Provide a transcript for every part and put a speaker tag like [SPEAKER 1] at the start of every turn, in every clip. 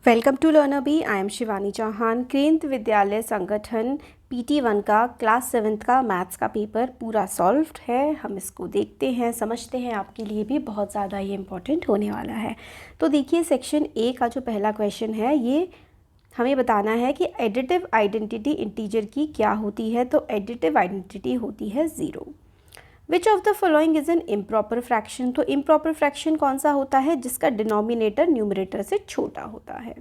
[SPEAKER 1] Welcome to learner I am Shivani Chauhan. Kendra Vidyalaya संगठन PT1 का class 7th का मैथ्स का पेपर पूरा सॉल्व्ड है। हम इसको देखते हैं, समझते हैं। आपके लिए भी बहुत ज़्यादा ये इम्पोर्टेंट होने वाला है। तो देखिए, सेक्शन A का जो पहला क्वेश्चन है, ये हमें बताना है कि एडिटिव आइडेंटिटी इंटीजर की क्या होती है। तो एडिटिव आइडेंटिटी होती है 0। Which of the following is an improper fraction. तो इम्प्रॉपर फ्रैक्शन कौन सा होता है? जिसका डिनोमिनेटर न्यूमरेटर से छोटा होता है।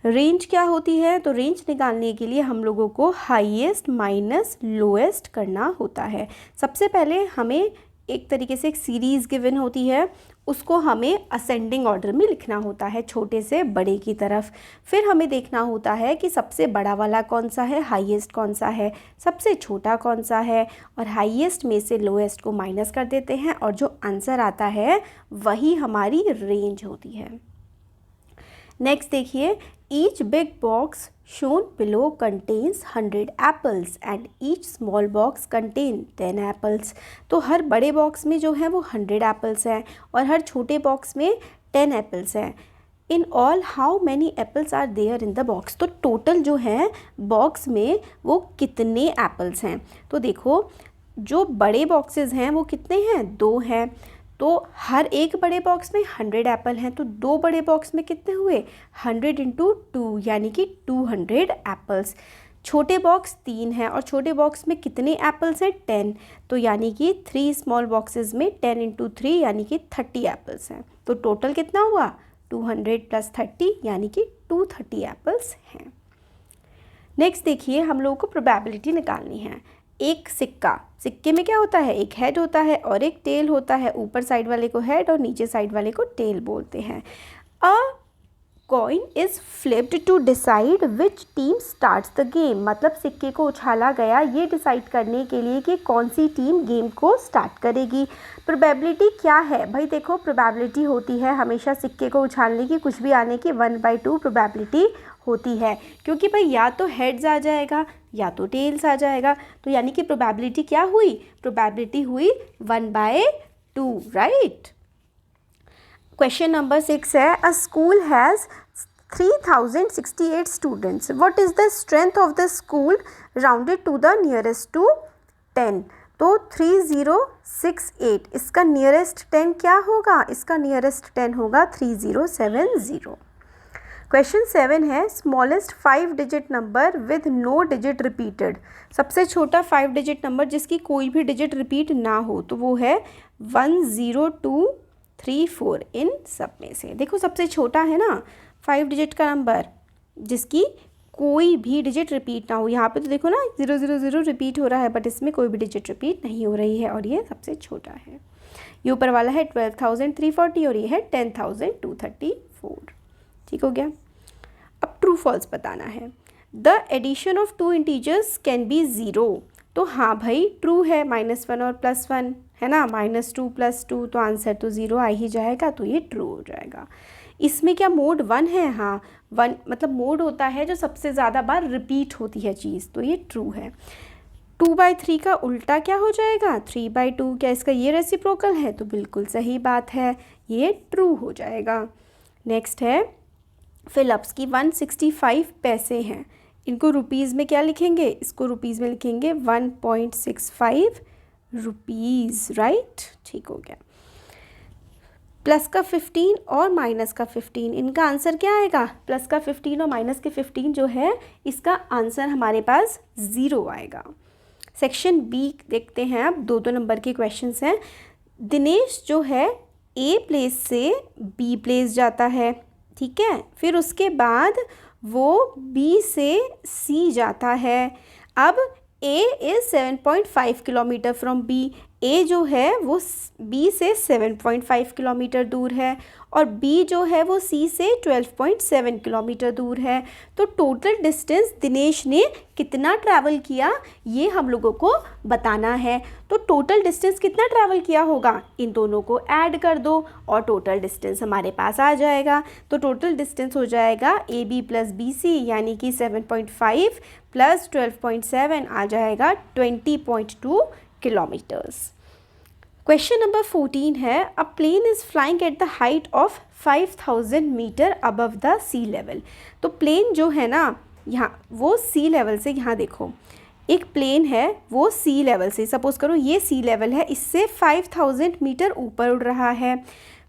[SPEAKER 1] रेंज क्या होती है? तो रेंज निकालने के लिए हम लोगों को हाईएस्ट माइनस लोएस्ट करना होता है। सबसे पहले हमें एक तरीके से एक सीरीज़ गिवन होती है, उसको हमें असेंडिंग ऑर्डर में लिखना होता है, छोटे से बड़े की तरफ। फिर हमें देखना होता है कि सबसे बड़ा वाला कौन सा है, हाईएस्ट कौन सा है, सबसे छोटा कौन सा है, और हाईएस्ट में से लोएस्ट को माइनस कर देते हैं और जो आंसर आता है वही हमारी रेंज होती है। नेक्स्ट देखिए, each big box shown below contains 100 apples and each small box contain 10 apples। तो हर बड़े बॉक्स में जो है वो 100 एप्पल्स हैं और हर छोटे बॉक्स में 10 एप्पल्स हैं। In all how many apples are there in the box. तो टोटल जो है बॉक्स में वो कितने एप्पल्स हैं। तो देखो, जो बड़े बॉक्सेस हैं वो कितने हैं? 2 हैं। तो हर एक बड़े बॉक्स में 100 एप्पल हैं, तो 2 बड़े बॉक्स में कितने हुए? 100 इंटू 2 यानी कि 200 एप्पल्स। छोटे बॉक्स 3 हैं और छोटे बॉक्स में कितने एप्पल्स हैं? 10। तो यानी कि 3 स्मॉल बॉक्सेस में 10 इंटू 3 यानी कि 30 एप्पल्स हैं। तो टोटल कितना हुआ? 200 प्लस 30 यानी कि 230 एप्पल्स हैं। नेक्स्ट देखिए, हम लोगों को प्रोबेबिलिटी निकालनी है। एक सिक्के में क्या होता है? एक हेड होता है और एक टेल होता है। ऊपर साइड वाले को हेड और नीचे साइड वाले को टेल बोलते हैं। A coin is flipped to decide which team starts the game. मतलब सिक्के को उछाला गया ये डिसाइड करने के लिए कि कौन सी टीम गेम को स्टार्ट करेगी। प्रोबेबिलिटी क्या है भाई? देखो, प्रोबेबिलिटी होती है हमेशा सिक्के को उछालने की, कुछ भी आने की 1/2 प्रोबेबिलिटी होती है, क्योंकि भाई या तो हेड्स आ जाएगा या तो टेल्स आ जाएगा। तो यानी कि प्रोबेबिलिटी क्या हुई? प्रोबेबिलिटी हुई 1/2, राइट। क्वेश्चन नंबर 6 है, a school has 3068 students. What is the strength of the school rounded to the nearest to 10। तो 3068, इसका नियरेस्ट 10 क्या होगा? इसका नियरेस्ट 10 होगा 3070। क्वेश्चन 7 है, smallest 5 digit number with no digit repeated. सबसे छोटा 5 डिजिट नंबर जिसकी कोई भी डिजिट रिपीट ना हो, तो वो है 10234। इन सब में से देखो, सबसे छोटा है ना 5 डिजिट का नंबर जिसकी कोई भी डिजिट रिपीट ना हो। यहाँ पे तो देखो ना 000 रिपीट हो रहा है, बट इसमें कोई भी डिजिट रिपीट नहीं हो रही है और ये सबसे छोटा है। ये ऊपर वाला है 12,340 और ये है 10,234। ठीक हो गया। अब ट्रू फॉल्स बताना है। The addition of 2 integers can be 0। तो हाँ भाई, ट्रू है, -1 और +1 है ना, -2 + 2, तो आंसर तो 0 आ ही जाएगा, तो ये ट्रू हो जाएगा। इसमें क्या मोड 1 है? हाँ, 1 मतलब मोड होता है जो सबसे ज़्यादा बार रिपीट होती है चीज़, तो ये ट्रू है। 2/3 का उल्टा क्या हो जाएगा? 3/2। क्या इसका ये रेसिप्रोकल है? तो बिल्कुल सही बात है, ये ट्रू हो जाएगा। नेक्स्ट है, फिलिप्स की 165 पैसे हैं। इनको रुपीज़ में क्या लिखेंगे? इसको रुपीज़ में लिखेंगे 1.65 रुपीज़, राइट। ठीक हो गया। प्लस का 15 और माइनस का 15, इनका आंसर क्या आएगा? प्लस का 15 और माइनस के 15 जो है, इसका आंसर हमारे पास 0 आएगा। सेक्शन B देखते हैं अब। 2 नंबर के क्वेश्चंस हैं। दिनेश जो है A प्लेस से B प्लेस जाता है, ठीक है। फिर उसके बाद वो B से C जाता है। अब A is 7.5 kilometre from B। A जो है वो B से 7.5 किलोमीटर दूर है और B जो है वो C से 12.7 किलोमीटर दूर है। तो टोटल डिस्टेंस दिनेश ने कितना ट्रैवल किया, ये हम लोगों को बताना है। तो टोटल डिस्टेंस कितना ट्रैवल किया होगा, इन दोनों को ऐड कर दो और टोटल डिस्टेंस हमारे पास आ जाएगा। तो टोटल डिस्टेंस हो जाएगा AB + BC यानी कि 7.5 + 12.7 आ जाएगा 20.2 किलोमीटर्स। क्वेश्चन नंबर 14 है, a plane is flying at the height of 5000 metre above the sea level. तो प्लेन जो है ना यहाँ, वो सी लेवल से, यहाँ देखो एक प्लेन है वो सी लेवल से, सपोज़ करो ये सी लेवल है, इससे 5000 मीटर ऊपर उड़ रहा है।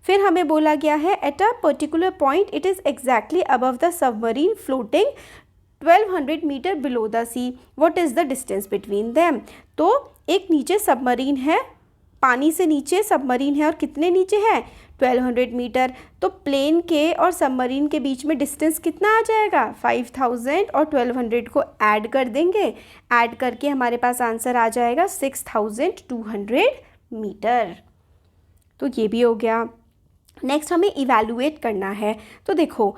[SPEAKER 1] फिर हमें बोला गया है at a particular point it is exactly above the submarine floating 1200 metre below the sea, what is the distance between them. तो एक नीचे सबमरीन है, पानी से नीचे सबमरीन है, और कितने नीचे है 1200 मीटर। तो प्लेन के और सबमरीन के बीच में डिस्टेंस कितना आ जाएगा 5000 और 1200 को ऐड कर देंगे, ऐड करके हमारे पास आंसर आ जाएगा 6200 मीटर। तो ये भी हो गया। नेक्स्ट हमें इवैल्यूएट करना है। तो देखो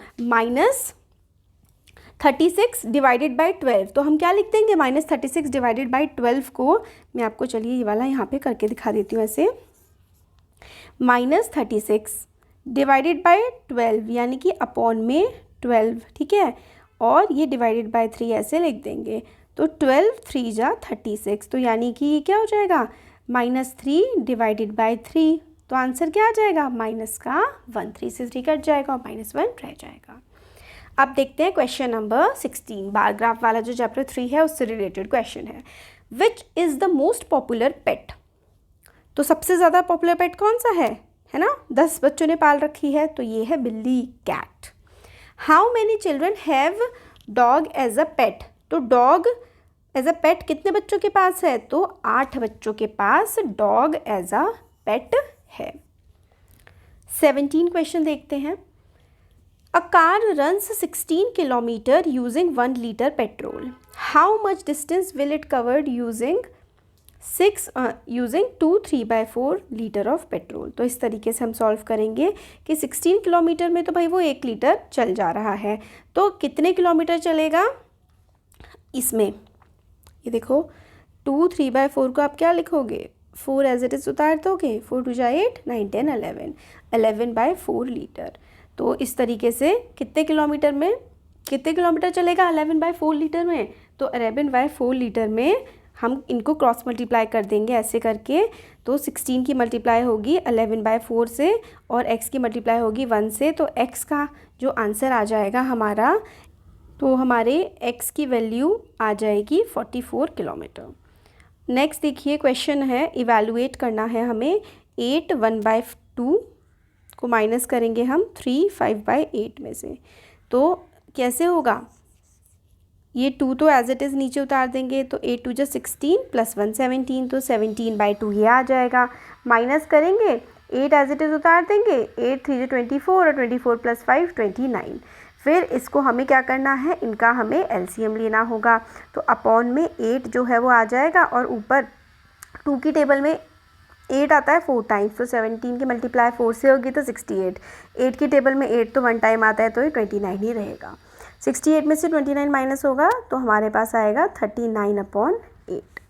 [SPEAKER 1] -36 डिवाइडेड बाई 12, तो हम क्या लिख देंगे -36 डिवाइडेड बाई 12 को मैं आपको चलिए ये वाला यहाँ पे करके दिखा देती हूँ ऐसे, -36 डिवाइडेड बाई 12 यानी कि अपॉन में 12, ठीक है, और ये डिवाइडेड बाई 3 ऐसे लिख देंगे। तो 12 3 जा 36, तो यानी कि ये क्या हो जाएगा -3 डिवाइडेड बाई 3, तो आंसर क्या आ जाएगा -1, 3 से 3 कट जाएगा और -1 रह जाएगा। अब देखते हैं क्वेश्चन नंबर 16, बार ग्राफ वाला जो चैप्टर 3 है उससे रिलेटेड क्वेश्चन है। Which is the most popular pet. तो सबसे ज़्यादा पॉपुलर पेट कौन सा है ना, 10 बच्चों ने पाल रखी है, तो ये है बिल्ली, cat. How many children have dog as a pet. तो डॉग एज अ पेट कितने बच्चों के पास है, तो 8 बच्चों के पास डॉग एज अ पेट है। 17 क्वेश्चन देखते हैं। A car runs 16 kilometer using 1 liter petrol. How much distance will it covered using 2 3/4 litre of petrol. तो इस तरीके से हम सॉल्व करेंगे कि 16 किलोमीटर में तो भाई वो 1 लीटर चल जा रहा है, तो कितने किलोमीटर चलेगा इसमें, ये देखो 2 3/4 को आप क्या लिखोगे, 4 एज इट इज़ उतार दोगे, 4 2 जा 8 9 10 11/4 लीटर। तो इस तरीके से कितने किलोमीटर चलेगा 11/4 लीटर में, तो 11/4 लीटर में हम इनको क्रॉस मल्टीप्लाई कर देंगे ऐसे करके। तो 16 की मल्टीप्लाई होगी 11/4 से और x की मल्टीप्लाई होगी 1 से, तो x का जो आंसर आ जाएगा हमारा, तो हमारे x की वैल्यू आ जाएगी 44 किलोमीटर। नेक्स्ट देखिए क्वेश्चन है, इवैल्यूएट करना है हमें 8 1/2 को माइनस करेंगे हम 3 5/8 में से, तो कैसे होगा, ये 2 तो एज इट इज़ नीचे उतार देंगे, तो 8 2 जा 16 प्लस 1 17, तो 17/2 ये आ जाएगा। माइनस करेंगे 8 एज इट इज़ उतार देंगे, 8 3 जा 24 और 24 प्लस 5 29। फिर इसको हमें क्या करना है, इनका हमें एलसीएम लेना होगा, तो अपॉन में 8 जो है वो आ जाएगा, और ऊपर 2 की टेबल में 8 आता है 4 टाइम्स, तो 17 की मल्टीप्लाई 4 से होगी तो 68, 8 की टेबल में 8 तो 1 टाइम आता है, तो ये 29 ही रहेगा। 68 में से 29 माइनस होगा तो हमारे पास आएगा 39/8।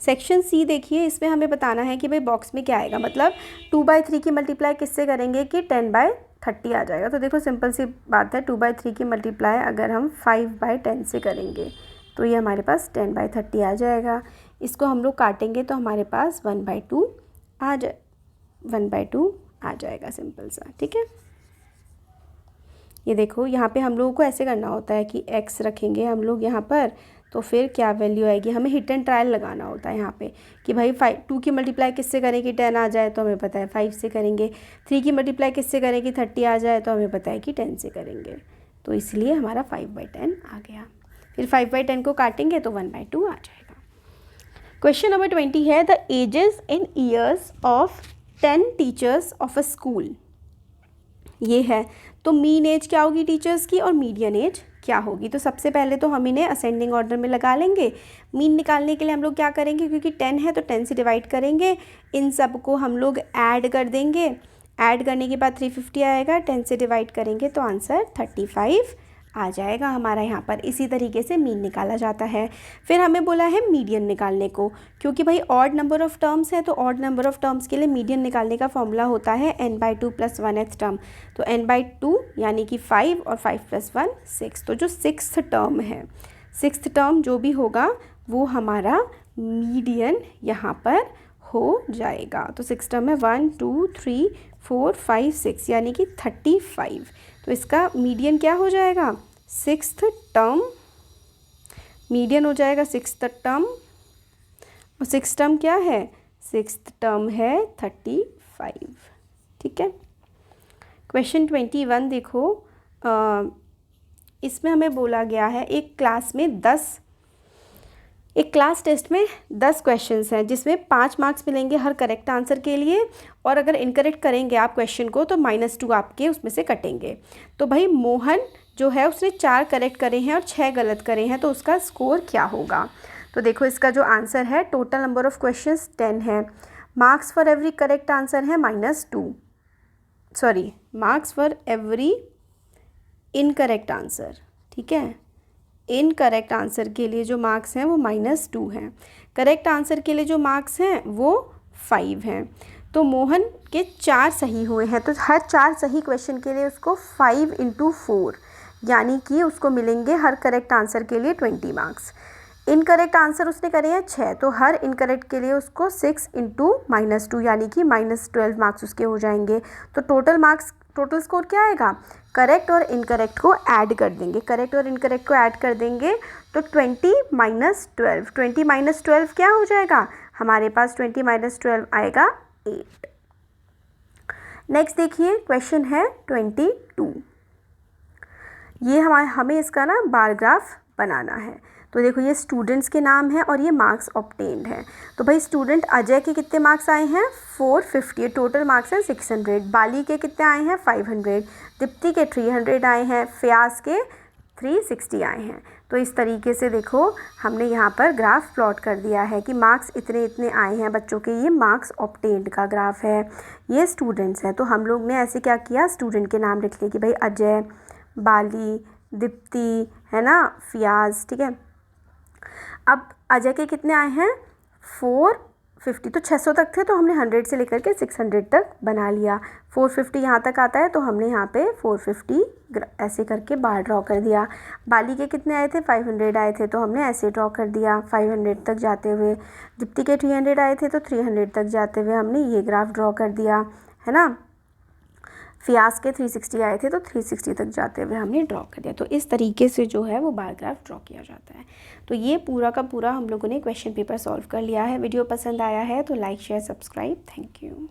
[SPEAKER 1] सेक्शन सी देखिए, इसमें हमें बताना है कि भाई बॉक्स में क्या आएगा, मतलब 2/3 की मल्टीप्लाई किससे करेंगे कि 10/30 आ जाएगा। तो देखो सिंपल सी बात है, 2/3 की मल्टीप्लाई अगर हम 5/10 से करेंगे तो ये हमारे पास 10/30 आ जाएगा। इसको हम लोग काटेंगे तो हमारे पास 1/2 आ जाएगा, सिंपल सा, ठीक है। ये देखो यहाँ पे हम लोगों को ऐसे करना होता है कि x रखेंगे हम लोग यहाँ पर, तो फिर क्या वैल्यू आएगी, हमें हिट एंड ट्रायल लगाना होता है यहाँ पे कि भाई 2 की मल्टीप्लाई किससे करें कि 10 आ जाए, तो हमें पता है 5 से करेंगे। 3 की मल्टीप्लाई किससे करें कि 30 आ जाए, तो हमें पता है कि 10 से करेंगे, तो इसलिए हमारा 5/10 आ गया। फिर 5/10 को काटेंगे तो 1/2 आ जाएगा। क्वेश्चन नंबर 20 है, the ages in years of 10 teachers of a school. ये है, तो मीन एज क्या होगी टीचर्स की और मीडियन एज क्या होगी। तो सबसे पहले तो हम इन्हें असेंडिंग ऑर्डर में लगा लेंगे। मीन निकालने के लिए हम लोग क्या करेंगे, क्योंकि 10 है तो 10 से डिवाइड करेंगे, इन सब को हम लोग ऐड कर देंगे। ऐड करने के बाद 350 आएगा, 10 से डिवाइड करेंगे तो आंसर 35 आ जाएगा हमारा यहाँ पर। इसी तरीके से मीन निकाला जाता है। फिर हमें बोला है मीडियन निकालने को, क्योंकि भाई ऑड नंबर ऑफ़ टर्म्स है, तो ऑड नंबर ऑफ़ टर्म्स के लिए मीडियन निकालने का फॉर्मूला होता है n/2 + 1th टर्म। तो n/2 यानी कि 5 और 5 + 1 6, तो जो 6th टर्म है, 6th टर्म जो भी होगा वो हमारा मीडियन यहाँ पर हो जाएगा। तो 6 टर्म है 1 2 3 4 5 6 यानी कि 35। तो इसका मीडियन क्या हो जाएगा, 6th टर्म, मीडियन हो जाएगा 6th टर्म, और 6th टर्म क्या है, 6th टर्म है 35। ठीक है। क्वेश्चन 21 देखो, इसमें हमें बोला गया है एक क्लास टेस्ट में 10 क्वेश्चंस हैं जिसमें 5 मार्क्स मिलेंगे हर करेक्ट आंसर के लिए, और अगर इनकरेक्ट करेंगे आप क्वेश्चन को तो -2 आपके उसमें से कटेंगे। तो भाई मोहन जो है उसने 4 करेक्ट करे हैं और 6 गलत करे हैं, तो उसका स्कोर क्या होगा। तो देखो इसका जो आंसर है, टोटल नंबर ऑफ क्वेश्चंस 10 है, marks for every correct answer है -2, sorry marks for every incorrect answer. ठीक है, इनकरेक्ट आंसर के लिए जो मार्क्स हैं वो -2 हैं, करेक्ट आंसर के लिए जो मार्क्स हैं वो 5 हैं। तो मोहन के 4 सही हुए हैं, तो हर 4 सही क्वेश्चन के लिए उसको 5 × 4 यानी कि उसको मिलेंगे हर करेक्ट आंसर के लिए 20 मार्क्स। इनकरेक्ट आंसर उसने करे हैं 6, तो हर इनकरेक्ट के लिए उसको 6 × -2 यानी कि -12 मार्क्स उसके हो जाएंगे। तो टोटल स्कोर क्या आएगा, करेक्ट और इनकरेक्ट को ऐड कर देंगे, करेक्ट और इनकरेक्ट को ऐड कर देंगे तो 20 - 12, 20 - 12 क्या हो जाएगा, हमारे पास 20 - 12 आएगा 8। नेक्स्ट देखिए क्वेश्चन है 22, ये हमें इसका ना बार ग्राफ बनाना है। तो देखो ये स्टूडेंट्स के नाम है और ये मार्क्स ऑब्टेन्ड है। तो भाई स्टूडेंट अजय के कितने मार्क्स आए हैं, 450, टोटल मार्क्स हैं 600, बाली के कितने आए हैं 500, दीप्ति के 300 आए हैं, फयाज के 360 आए हैं। तो इस तरीके से देखो हमने यहाँ पर ग्राफ प्लॉट कर दिया है कि मार्क्स इतने इतने आए हैं बच्चों के, ये मार्क्स ऑब्टेन्ड का ग्राफ है, ये स्टूडेंट्स हैं। तो हम लोग ने ऐसे क्या किया, स्टूडेंट के नाम लिख लिए कि भाई अजय, बाली, दीप्ति, है ना, फयाज। ठीक है, अब अजय के कितने आए हैं 450, तो 600 तक थे तो हमने 100 से लेकर के 600 तक बना लिया। 450 यहाँ तक आता है तो हमने यहाँ पे 450 ऐसे करके बार ड्रॉ कर दिया। बाली के कितने आए थे 500 आए थे तो हमने ऐसे ड्रॉ कर दिया 500 तक जाते हुए। दीप्ति के 300 आए थे तो 300 तक जाते हुए हमने ये ग्राफ ड्रॉ कर दिया, है ना। फयाज के 360 आए थे तो 360 तक जाते हुए हमने ड्रॉ कर दिया। तो इस तरीके से जो है वो बार ग्राफ ड्रॉ किया जाता है। तो ये पूरा का पूरा हम लोगों ने क्वेश्चन पेपर सॉल्व कर लिया है। वीडियो पसंद आया है तो like share subscribe. Thank you.